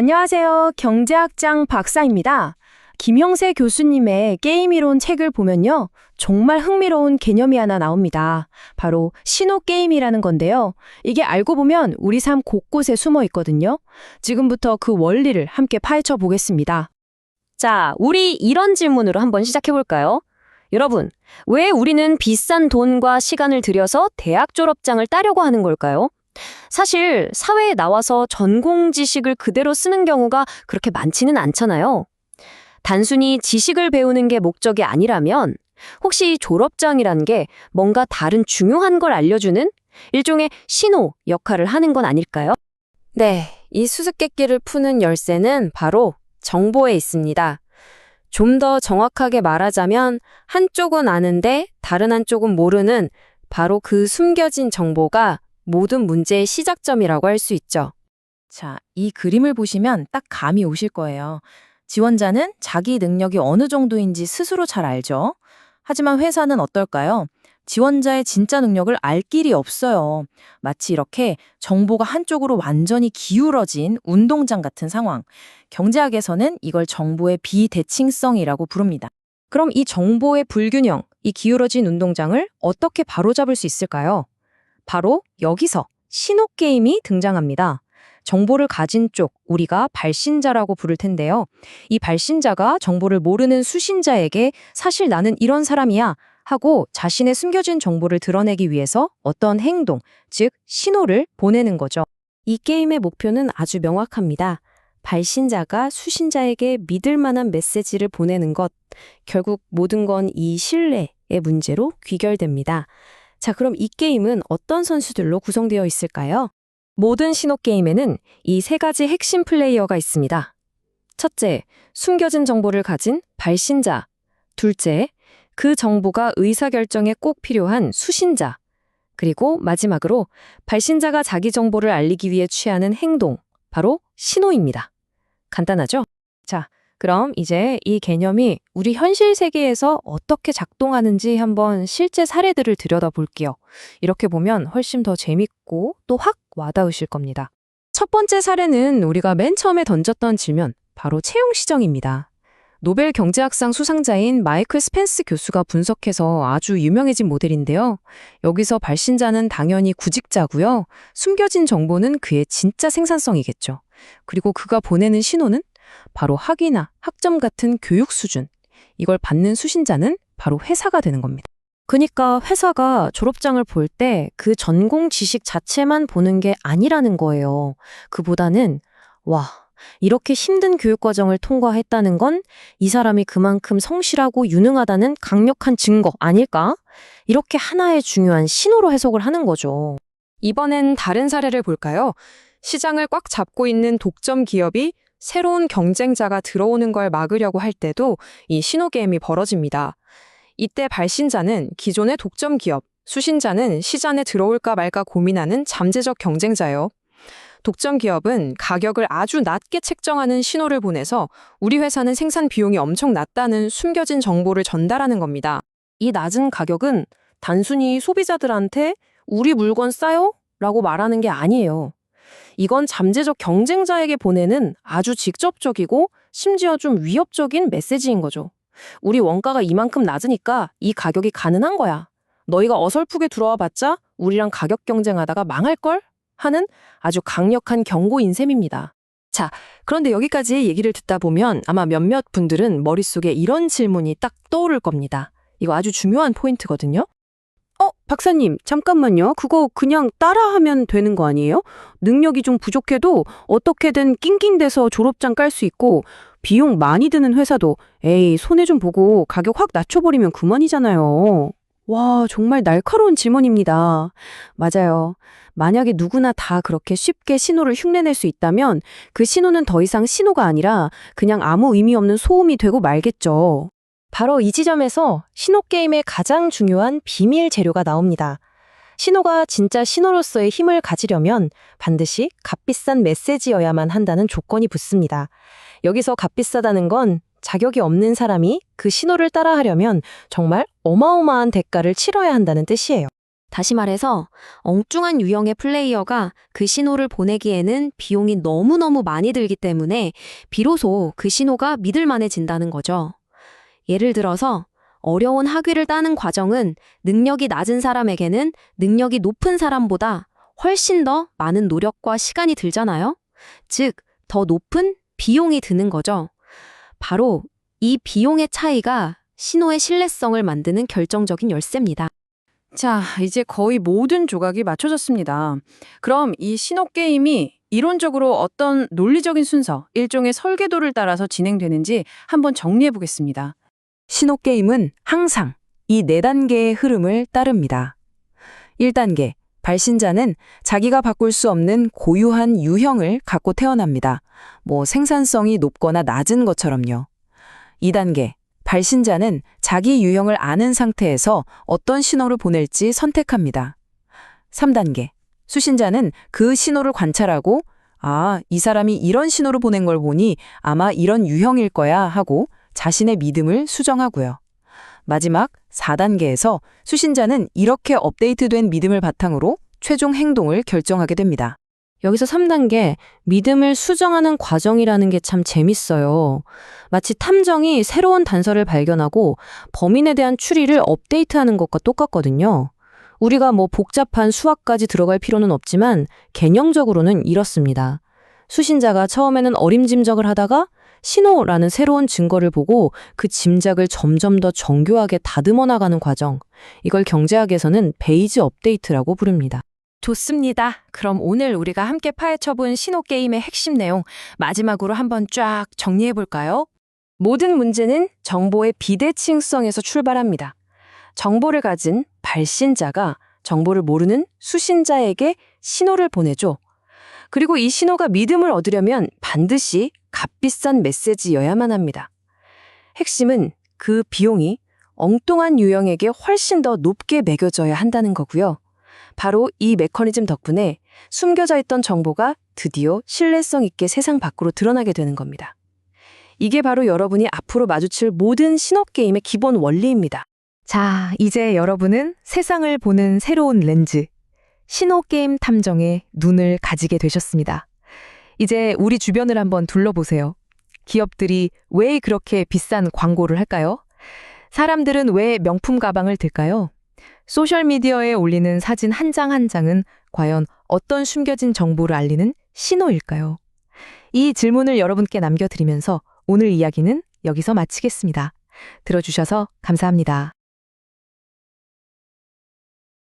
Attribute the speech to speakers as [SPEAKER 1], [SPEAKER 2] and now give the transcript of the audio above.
[SPEAKER 1] 안녕하세요. 경제학장 박사입니다. 김형세 교수님의 게임이론 책을 보면요. 정말 흥미로운 개념이 하나 나옵니다. 바로 신호게임이라는 건데요. 이게 알고 보면 우리 삶 곳곳에 숨어 있거든요. 지금부터 그 원리를 함께 파헤쳐 보겠습니다.
[SPEAKER 2] 자, 우리 이런 질문으로 한번 시작해 볼까요? 여러분, 왜 우리는 비싼 돈과 시간을 들여서 대학 졸업장을 따려고 하는 걸까요? 사실 사회에 나와서 전공 지식을 그대로 쓰는 경우가 그렇게 많지는 않잖아요. 단순히 지식을 배우는 게 목적이 아니라면 혹시 졸업장이라는 게 뭔가 다른 중요한 걸 알려주는 일종의 신호 역할을 하는 건 아닐까요? 네, 이 수수께끼를 푸는 열쇠는 바로 정보에 있습니다. 좀 더 정확하게 말하자면 한쪽은 아는데 다른 한쪽은 모르는 바로 그 숨겨진 정보가 모든 문제의 시작점이라고 할 수 있죠.
[SPEAKER 1] 자, 이 그림을 보시면 딱 감이 오실 거예요. 지원자는 자기 능력이 어느 정도인지 스스로 잘 알죠. 하지만 회사는 어떨까요? 지원자의 진짜 능력을 알 길이 없어요. 마치 이렇게 정보가 한쪽으로 완전히 기울어진 운동장 같은 상황. 경제학에서는 이걸 정보의 비대칭성이라고 부릅니다. 그럼 이 정보의 불균형, 이 기울어진 운동장을 어떻게 바로잡을 수 있을까요? 바로 여기서 신호게임이 등장합니다. 정보를 가진 쪽, 우리가 발신자라고 부를 텐데요. 이 발신자가 정보를 모르는 수신자에게 사실 나는 이런 사람이야 하고 자신의 숨겨진 정보를 드러내기 위해서 어떤 행동, 즉 신호를 보내는 거죠. 이 게임의 목표는 아주 명확합니다. 발신자가 수신자에게 믿을 만한 메시지를 보내는 것. 결국 모든 건 이 신뢰의 문제로 귀결됩니다. 자, 그럼 이 게임은 어떤 선수들로 구성되어 있을까요? 모든 신호 게임에는 이 세 가지 핵심 플레이어가 있습니다. 첫째, 숨겨진 정보를 가진 발신자. 둘째, 그 정보가 의사결정에 꼭 필요한 수신자. 그리고 마지막으로 발신자가 자기 정보를 알리기 위해 취하는 행동, 바로 신호입니다. 간단하죠? 자, 그럼 이제 이 개념이 우리 현실 세계에서 어떻게 작동하는지 한번 실제 사례들을 들여다볼게요. 이렇게 보면 훨씬 더 재밌고 또 확 와닿으실 겁니다. 첫 번째 사례는 우리가 맨 처음에 던졌던 질문, 바로 채용 시정입니다. 노벨 경제학상 수상자인 마이클 스펜스 교수가 분석해서 아주 유명해진 모델인데요. 여기서 발신자는 당연히 구직자고요. 숨겨진 정보는 그의 진짜 생산성이겠죠. 그리고 그가 보내는 신호는 바로 학위나 학점 같은 교육 수준. 이걸 받는 수신자는 바로 회사가 되는 겁니다. 그러니까 회사가 졸업장을 볼 때 그 전공 지식 자체만 보는 게 아니라는 거예요. 그보다는 와, 이렇게 힘든 교육 과정을 통과했다는 건 이 사람이 그만큼 성실하고 유능하다는 강력한 증거 아닐까? 이렇게 하나의 중요한 신호로 해석을 하는 거죠.
[SPEAKER 3] 이번엔 다른 사례를 볼까요? 시장을 꽉 잡고 있는 독점 기업이 새로운 경쟁자가 들어오는 걸 막으려고 할 때도 이 신호게임이 벌어집니다. 이때 발신자는 기존의 독점 기업, 수신자는 시장에 들어올까 말까 고민하는 잠재적 경쟁자예요. 독점 기업은 가격을 아주 낮게 책정하는 신호를 보내서 우리 회사는 생산 비용이 엄청 낮다는 숨겨진 정보를 전달하는 겁니다. 이 낮은 가격은 단순히 소비자들한테 우리 물건 싸요? 라고 말하는 게 아니에요. 이건 잠재적 경쟁자에게 보내는 아주 직접적이고 심지어 좀 위협적인 메시지인 거죠. 우리 원가가 이만큼 낮으니까 이 가격이 가능한 거야. 너희가 어설프게 들어와 봤자 우리랑 가격 경쟁하다가 망할걸? 하는 아주 강력한 경고인 셈입니다. 자, 그런데 여기까지 얘기를 듣다 보면 아마 몇몇 분들은 머릿속에 이런 질문이 딱 떠오를 겁니다. 이거 아주 중요한 포인트거든요.
[SPEAKER 4] 박사님, 잠깐만요. 그거 그냥 따라하면 되는 거 아니에요? 능력이 좀 부족해도 어떻게든 낑낑대서 졸업장 깔 수 있고 비용 많이 드는 회사도 에이, 손해 좀 보고 가격 확 낮춰버리면 그만이잖아요. 와, 정말 날카로운 질문입니다. 맞아요. 만약에 누구나 다 그렇게 쉽게 신호를 흉내낼 수 있다면 그 신호는 더 이상 신호가 아니라 그냥 아무 의미 없는 소음이 되고 말겠죠.
[SPEAKER 1] 바로 이 지점에서 신호게임의 가장 중요한 비밀 재료가 나옵니다. 신호가 진짜 신호로서의 힘을 가지려면 반드시 값비싼 메시지여야만 한다는 조건이 붙습니다. 여기서 값비싸다는 건 자격이 없는 사람이 그 신호를 따라하려면 정말 어마어마한 대가를 치러야 한다는 뜻이에요.
[SPEAKER 2] 다시 말해서 엉뚱한 유형의 플레이어가 그 신호를 보내기에는 비용이 너무너무 많이 들기 때문에 비로소 그 신호가 믿을 만해진다는 거죠. 예를 들어서 어려운 학위를 따는 과정은 능력이 낮은 사람에게는 능력이 높은 사람보다 훨씬 더 많은 노력과 시간이 들잖아요. 즉, 더 높은 비용이 드는 거죠. 바로 이 비용의 차이가 신호의 신뢰성을 만드는 결정적인 열쇠입니다.
[SPEAKER 1] 자, 이제 거의 모든 조각이 맞춰졌습니다. 그럼 이 신호 게임이 이론적으로 어떤 논리적인 순서, 일종의 설계도를 따라서 진행되는지 한번 정리해 보겠습니다.
[SPEAKER 4] 신호 게임은 항상 이 4단계의 흐름을 따릅니다. 1단계, 발신자는 자기가 바꿀 수 없는 고유한 유형을 갖고 태어납니다. 생산성이 높거나 낮은 것처럼요. 2단계, 발신자는 자기 유형을 아는 상태에서 어떤 신호를 보낼지 선택합니다. 3단계, 수신자는 그 신호를 관찰하고 이 사람이 이런 신호를 보낸 걸 보니 아마 이런 유형일 거야 하고 자신의 믿음을 수정하고요. 마지막 4단계에서 수신자는 이렇게 업데이트된 믿음을 바탕으로 최종 행동을 결정하게 됩니다.
[SPEAKER 2] 여기서 3단계, 믿음을 수정하는 과정이라는 게 참 재밌어요. 마치 탐정이 새로운 단서를 발견하고 범인에 대한 추리를 업데이트하는 것과 똑같거든요. 우리가 복잡한 수학까지 들어갈 필요는 없지만 개념적으로는 이렇습니다. 수신자가 처음에는 어림짐작을 하다가 신호라는 새로운 증거를 보고 그 짐작을 점점 더 정교하게 다듬어 나가는 과정. 이걸 경제학에서는 베이지 업데이트라고 부릅니다.
[SPEAKER 1] 좋습니다. 그럼 오늘 우리가 함께 파헤쳐본 신호 게임의 핵심 내용 마지막으로 한번 쫙 정리해 볼까요? 모든 문제는 정보의 비대칭성에서 출발합니다. 정보를 가진 발신자가 정보를 모르는 수신자에게 신호를 보내죠. 그리고 이 신호가 믿음을 얻으려면 반드시 값비싼 메시지여야만 합니다. 핵심은 그 비용이 엉뚱한 유형에게 훨씬 더 높게 매겨져야 한다는 거고요. 바로 이 메커니즘 덕분에 숨겨져 있던 정보가 드디어 신뢰성 있게 세상 밖으로 드러나게 되는 겁니다. 이게 바로 여러분이 앞으로 마주칠 모든 신호 게임의 기본 원리입니다.
[SPEAKER 5] 자, 이제 여러분은 세상을 보는 새로운 렌즈, 신호게임 탐정에 눈을 가지게 되셨습니다. 이제 우리 주변을 한번 둘러보세요. 기업들이 왜 그렇게 비싼 광고를 할까요? 사람들은 왜 명품 가방을 들까요? 소셜미디어에 올리는 사진 한 장 한 장은 과연 어떤 숨겨진 정보를 알리는 신호일까요? 이 질문을 여러분께 남겨드리면서 오늘 이야기는 여기서 마치겠습니다. 들어주셔서 감사합니다.